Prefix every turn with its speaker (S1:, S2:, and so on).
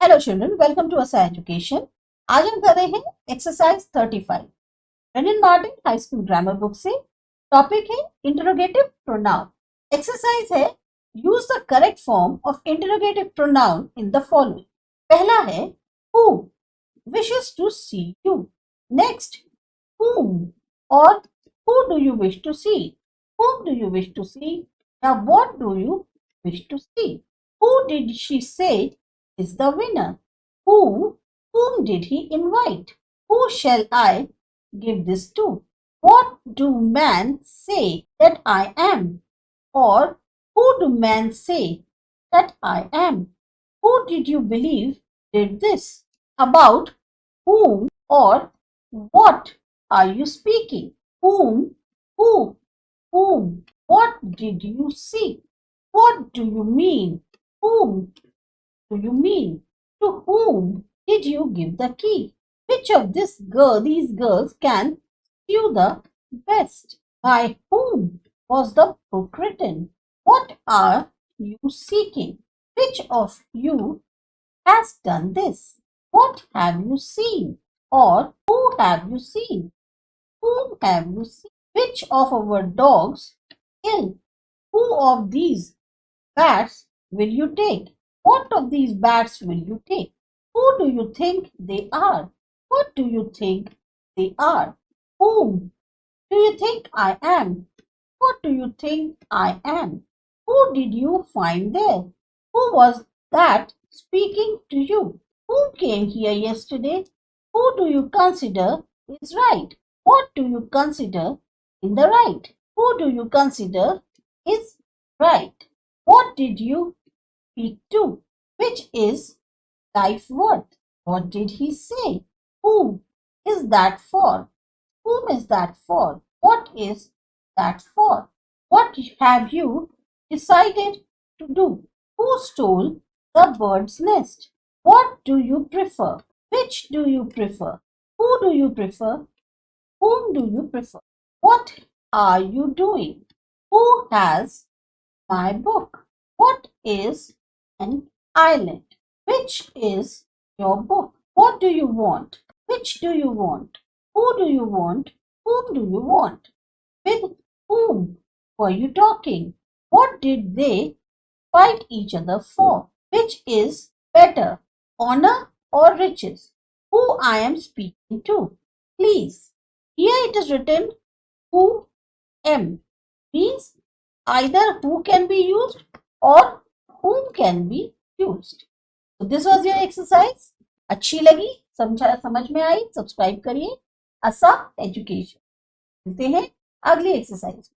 S1: Hello children, welcome to ASA education. आज हम कर रहे हैं exercise 35 Wren and Martin high school grammar book से। टॉपिक है इंटरोगेटिव प्रोनाउन। एक्सरसाइज है use the correct form of interrogative pronoun in the following. पहला है who wishes to see you. Next whom और who do you wish to see, whom do you wish to see या what do you wish to see. Who did she say is the winner? Whom did he invite? Who shall I give this to? What do men say that I am? Or who do men say that I am? Who did you believe did this? About whom or what are you speaking? Whom, whom, what did you see? What do you mean? Whom do you mean? To whom did you give the key? Which of these girls can sew the best? By whom was the book written? What are you seeking? Which of you has done this? What have you seen? Or who have you seen? Whom have you seen? Which of our dogs ill? Who of these bats will you take? What of these bats will you take? Who do you think they are? What do you think they are? Whom do you think I am? What do you think I am? Who did you find there? Who was that speaking to you? Who came here yesterday? Who do you consider is right? What do you consider in the right? Who do you consider is right? What did you speak to? Which is life worth? What did he say? Who is that for? Whom is that for? What is that for? What have you decided to do? Who stole the bird's nest? What do you prefer? Which do you prefer? Who do you prefer? Whom do you prefer? What are you doing? Who has my book? What is an island? Which is your book? What do you want? Which do you want? Who do you want? Whom do you want? With whom were you talking? What did they fight each other for? Which is better, honor or riches? Who I am speaking to? Please. Here it is written who am, means either who can be used or whom can be used. So this was your exercise. अच्छी लगी, समझ में आई, subscribe करिए ASA education. मिलते हैं अगली exercise.